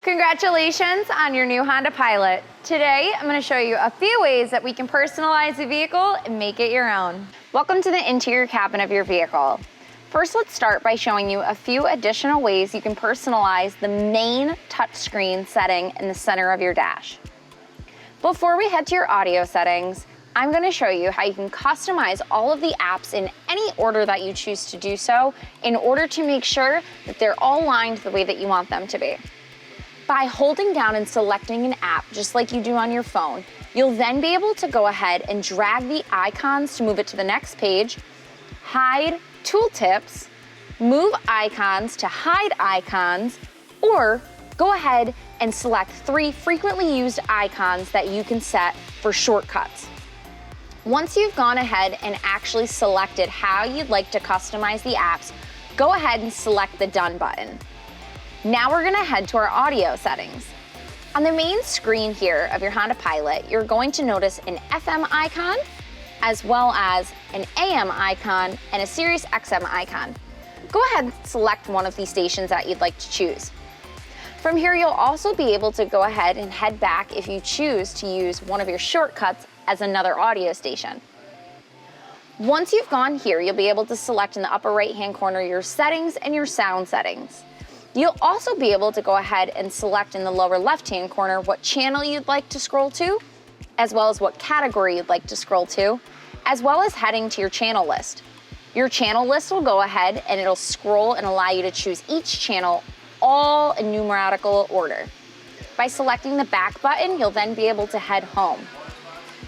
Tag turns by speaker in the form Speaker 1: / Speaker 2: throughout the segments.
Speaker 1: Congratulations on your new Honda Pilot. Today, I'm going to show you a few ways that we can personalize the vehicle and make it your own. Welcome to the interior cabin of your vehicle. First, let's start by showing you a few additional ways you can personalize the main touchscreen setting in the center of your dash. Before we head to your audio settings, I'm going to show you how you can customize all of the apps in any order that you choose to do so in order to make sure that they're all aligned the way that you want them to be. By holding down and selecting an app, just like you do on your phone, you'll then be able to go ahead and drag the icons to move it to the next page, hide tooltips, move icons to hide icons, or go ahead and select 3 frequently used icons that you can set for shortcuts. Once you've gone ahead and actually selected how you'd like to customize the apps, go ahead and select the Done button. Now we're gonna head to our audio settings. On the main screen here of your Honda Pilot, you're going to notice an FM icon, as well as an AM icon and a Sirius XM icon. Go ahead and select one of these stations that you'd like to choose. From here, you'll also be able to go ahead and head back if you choose to use one of your shortcuts as another audio station. Once you've gone here, you'll be able to select in the upper right-hand corner your settings and your sound settings. You'll also be able to go ahead and select in the lower left-hand corner what channel you'd like to scroll to, as well as what category you'd like to scroll to, as well as heading to your channel list. Your channel list will go ahead and it'll scroll and allow you to choose each channel all in numerical order. By selecting the back button, you'll then be able to head home.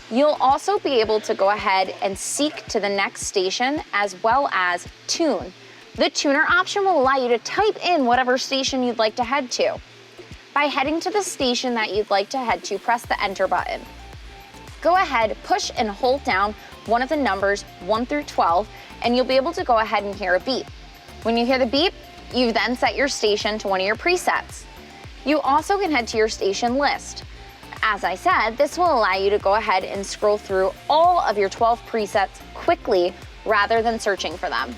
Speaker 1: You'll also be able to go ahead and seek to the next station as well as tune. The tuner option will allow you to type in whatever station you'd like to head to. By heading to the station that you'd like to head to, press the enter button. Go ahead, push and hold down one of the numbers 1 through 12, and you'll be able to go ahead and hear a beep. When you hear the beep, you then set your station to one of your presets. You also can head to your station list. As I said, this will allow you to go ahead and scroll through all of your 12 presets quickly rather than searching for them.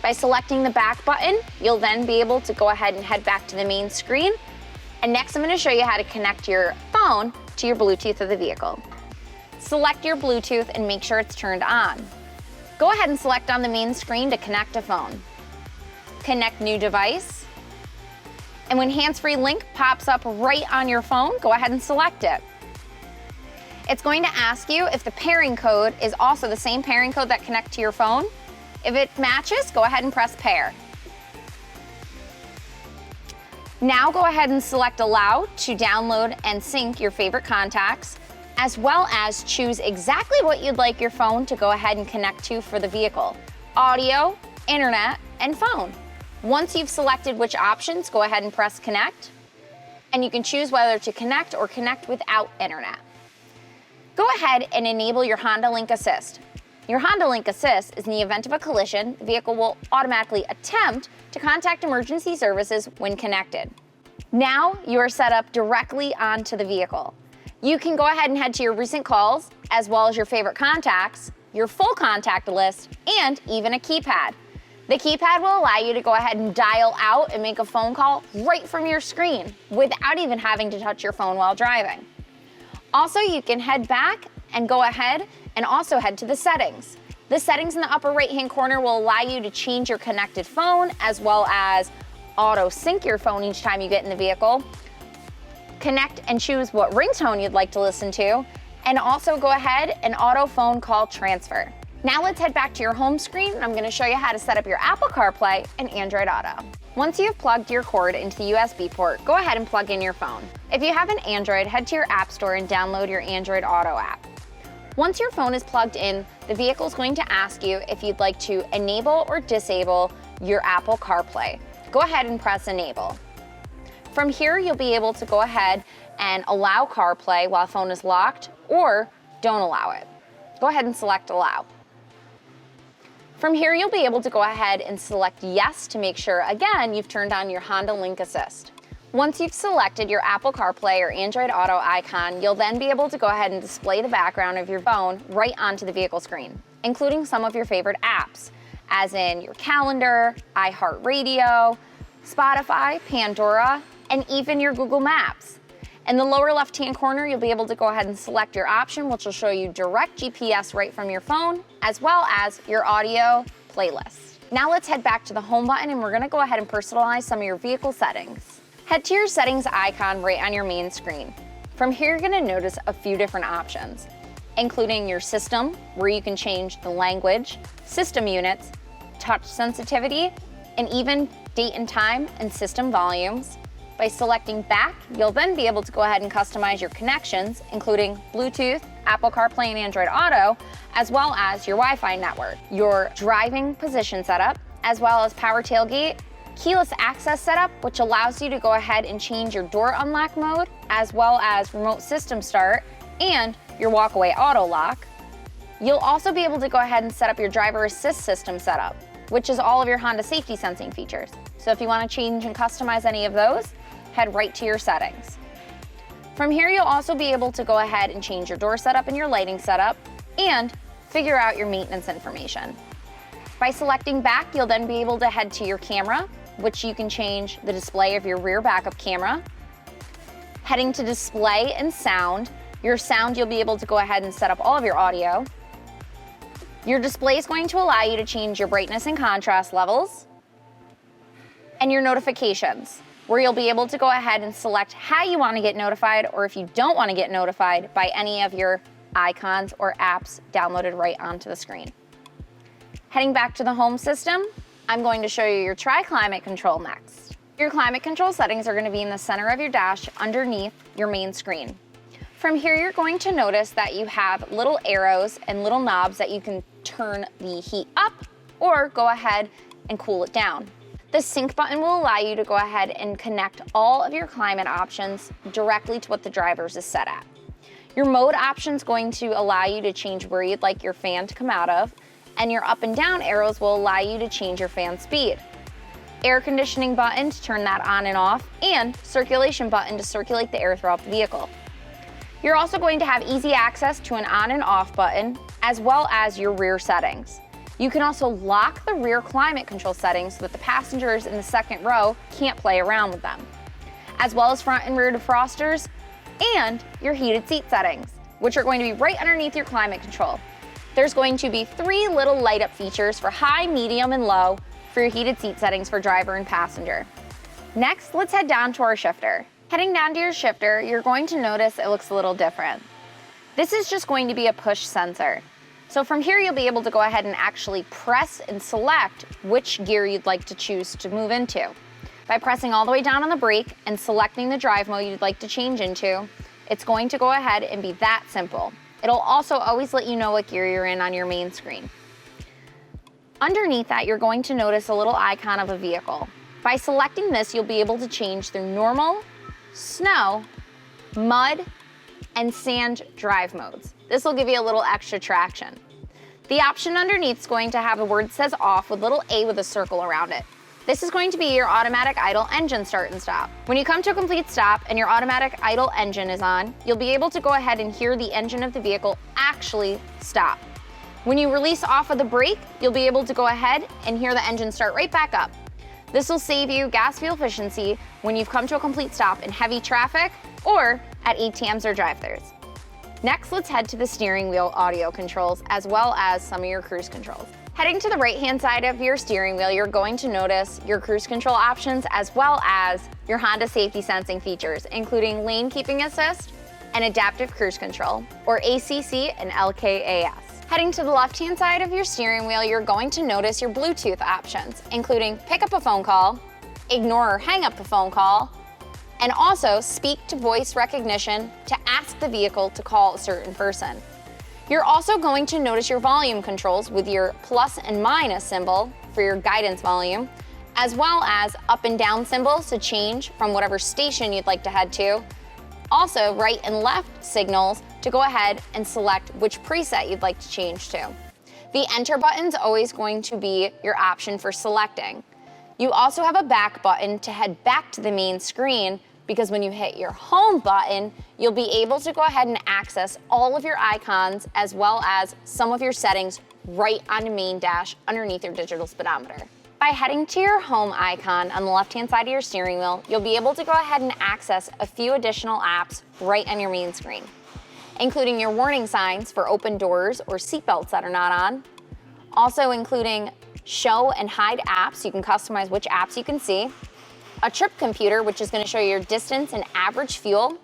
Speaker 1: By selecting the back button, you'll then be able to go ahead and head back to the main screen. And next I'm going to show you how to connect your phone to your Bluetooth of the vehicle. Select your Bluetooth and make sure it's turned on. Go ahead and select on the main screen to connect a phone. Connect new device. And when hands-free link pops up right on your phone, go ahead and select it. It's going to ask you if the pairing code is also the same pairing code that connects to your phone. If it matches, go ahead and press pair. Now go ahead and select allow to download and sync your favorite contacts, as well as choose exactly what you'd like your phone to go ahead and connect to for the vehicle: audio, internet, and phone. Once you've selected which options, go ahead and press connect, and you can choose whether to connect or connect without internet. Go ahead and enable your Honda Link Assist. Your Honda Link Assist is in the event of a collision, the vehicle will automatically attempt to contact emergency services when connected. Now you are set up directly onto the vehicle. You can go ahead and head to your recent calls, as well as your favorite contacts, your full contact list, and even a keypad. The keypad will allow you to go ahead and dial out and make a phone call right from your screen without even having to touch your phone while driving. Also, you can head back and go ahead and also head to the settings. The settings in the upper right-hand corner will allow you to change your connected phone, as well as auto sync your phone each time you get in the vehicle, connect and choose what ringtone you'd like to listen to, and also go ahead and auto phone call transfer. Now let's head back to your home screen, and I'm going to show you how to set up your Apple CarPlay and Android Auto. Once you've plugged your cord into the USB port, go ahead and plug in your phone. If you have an Android, head to your App Store and download your Android Auto app. Once your phone is plugged in, the vehicle is going to ask you if you'd like to enable or disable your Apple CarPlay. Go ahead and press enable. From here, you'll be able to go ahead and allow CarPlay while the phone is locked, or don't allow it. Go ahead and select allow. From here, you'll be able to go ahead and select yes to make sure, again, you've turned on your Honda Link Assist. Once you've selected your Apple CarPlay or Android Auto icon, you'll then be able to go ahead and display the background of your phone right onto the vehicle screen, including some of your favorite apps, as in your calendar, iHeartRadio, Spotify, Pandora, and even your Google Maps. In the lower left-hand corner, you'll be able to go ahead and select your option, which will show you direct GPS right from your phone, as well as your audio playlist. Now let's head back to the home button, and we're gonna go ahead and personalize some of your vehicle settings. Head to your settings icon right on your main screen. From here, you're gonna notice a few different options, including your system, where you can change the language, system units, touch sensitivity, and even date and time and system volumes. By selecting back, you'll then be able to go ahead and customize your connections, including Bluetooth, Apple CarPlay and Android Auto, as well as your Wi-Fi network, your driving position setup, as well as power tailgate, keyless access setup, which allows you to go ahead and change your door unlock mode, as well as remote system start, and your walkaway auto lock. You'll also be able to go ahead and set up your driver assist system setup, which is all of your Honda safety sensing features. So if you want to change and customize any of those, head right to your settings. From here, you'll also be able to go ahead and change your door setup and your lighting setup, and figure out your maintenance information. By selecting back, you'll then be able to head to your camera, which you can change the display of your rear backup camera. Heading to display and sound, your sound, you'll be able to go ahead and set up all of your audio. Your display is going to allow you to change your brightness and contrast levels, and your notifications, where you'll be able to go ahead and select how you want to get notified, or if you don't want to get notified by any of your icons or apps downloaded right onto the screen. Heading back to the home system, I'm going to show you your Tri-Climate Control next. Your climate control settings are going to be in the center of your dash underneath your main screen. From here, you're going to notice that you have little arrows and little knobs that you can turn the heat up or go ahead and cool it down. The sync button will allow you to go ahead and connect all of your climate options directly to what the driver's is set at. Your mode option is going to allow you to change where you'd like your fan to come out of, and your up and down arrows will allow you to change your fan speed. Air conditioning button to turn that on and off, and circulation button to circulate the air throughout the vehicle. You're also going to have easy access to an on and off button, as well as your rear settings. You can also lock the rear climate control settings so that the passengers in the second row can't play around with them, as well as front and rear defrosters, and your heated seat settings, which are going to be right underneath your climate control. There's going to be 3 little light up features for high, medium, and low for your heated seat settings for driver and passenger. Next, let's head down to our shifter. Heading down to your shifter, you're going to notice it looks a little different. This is just going to be a push sensor. So from here, you'll be able to go ahead and actually press and select which gear you'd like to choose to move into. By pressing all the way down on the brake and selecting the drive mode you'd like to change into, it's going to go ahead and be that simple. It'll also always let you know what gear you're in on your main screen. Underneath that, you're going to notice a little icon of a vehicle. By selecting this, you'll be able to change through normal, snow, mud, and sand drive modes. This will give you a little extra traction. The option underneath is going to have a word that says off with little A with a circle around it. This is going to be your automatic idle engine start and stop. When you come to a complete stop and your automatic idle engine is on, you'll be able to go ahead and hear the engine of the vehicle actually stop. When you release off of the brake, you'll be able to go ahead and hear the engine start right back up. This will save you gas fuel efficiency when you've come to a complete stop in heavy traffic or at ATMs or drive-thrus. Next, let's head to the steering wheel audio controls, as well as some of your cruise controls. Heading to the right-hand side of your steering wheel, you're going to notice your cruise control options, as well as your Honda safety sensing features, including lane keeping assist and adaptive cruise control, or ACC and LKAS. Heading to the left-hand side of your steering wheel, you're going to notice your Bluetooth options, including pick up a phone call, ignore or hang up a phone call, and also speak to voice recognition to ask the vehicle to call a certain person. You're also going to notice your volume controls with your plus and minus symbol for your guidance volume, as well as up and down symbols to change from whatever station you'd like to head to. Also, right and left signals to go ahead and select which preset you'd like to change to. The enter button's always going to be your option for selecting. You also have a back button to head back to the main screen, because when you hit your home button, you'll be able to go ahead and access all of your icons as well as some of your settings right on the main dash underneath your digital speedometer. By heading to your home icon on the left-hand side of your steering wheel, you'll be able to go ahead and access a few additional apps right on your main screen, including your warning signs for open doors or seatbelts that are not on, also including show and hide apps, so you can customize which apps you can see, a trip computer, which is going to show you your distance and average fuel,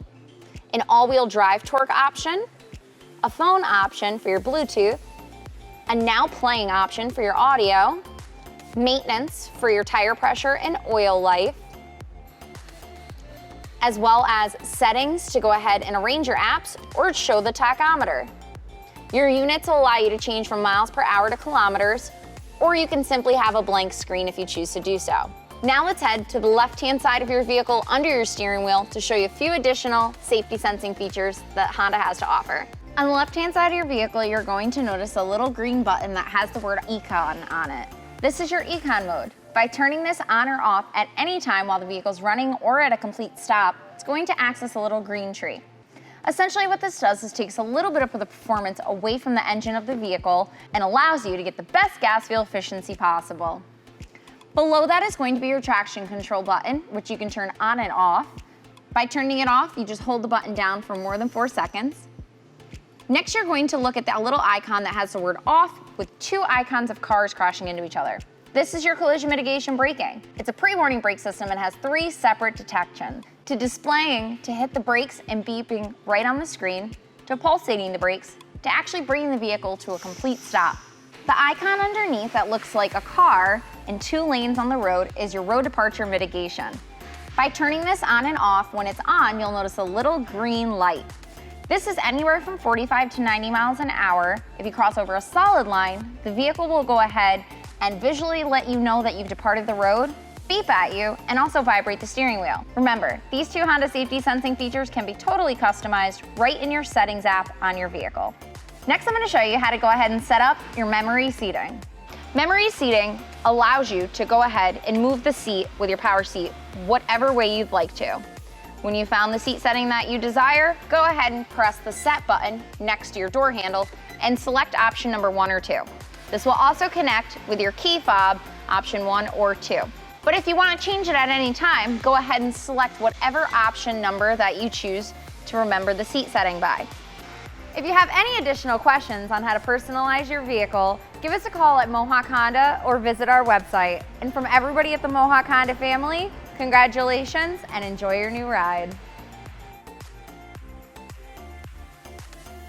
Speaker 1: an all-wheel drive torque option, a phone option for your Bluetooth, a now playing option for your audio, maintenance for your tire pressure and oil life, as well as settings to go ahead and arrange your apps or show the tachometer. Your units will allow you to change from miles per hour to kilometers, or you can simply have a blank screen if you choose to do so. Now let's head to the left-hand side of your vehicle under your steering wheel to show you a few additional safety sensing features that Honda has to offer. On the left-hand side of your vehicle, you're going to notice a little green button that has the word Econ on it. This is your Econ mode. By turning this on or off at any time while the vehicle's running or at a complete stop, it's going to access a little green tree. Essentially what this does is takes a little bit of the performance away from the engine of the vehicle and allows you to get the best gas fuel efficiency possible. Below that is going to be your traction control button, which you can turn on and off. By turning it off, you just hold the button down for more than 4 seconds. Next, you're going to look at that little icon that has the word off with 2 icons of cars crashing into each other. This is your collision mitigation braking. It's a pre-warning brake system and has 3 separate detections. To displaying to hit the brakes and beeping right on the screen, to pulsating the brakes, to actually bringing the vehicle to a complete stop. The icon underneath that looks like a car and 2 lanes on the road is your road departure mitigation. By turning this on and off, when it's on, you'll notice a little green light. This is anywhere from 45 to 90 miles an hour. If you cross over a solid line, the vehicle will go ahead and visually let you know that you've departed the road, beep at you, and also vibrate the steering wheel. Remember, these 2 Honda safety sensing features can be totally customized right in your settings app on your vehicle. Next, I'm going to show you how to go ahead and set up your memory seating. Memory seating allows you to go ahead and move the seat with your power seat whatever way you'd like to. When you found the seat setting that you desire, go ahead and press the set button next to your door handle and select option number 1 or 2. This will also connect with your key fob, option 1 or 2. But if you want to change it at any time, go ahead and select whatever option number that you choose to remember the seat setting by. If you have any additional questions on how to personalize your vehicle, give us a call at Mohawk Honda or visit our website. And from everybody at the Mohawk Honda family, congratulations and enjoy your new ride.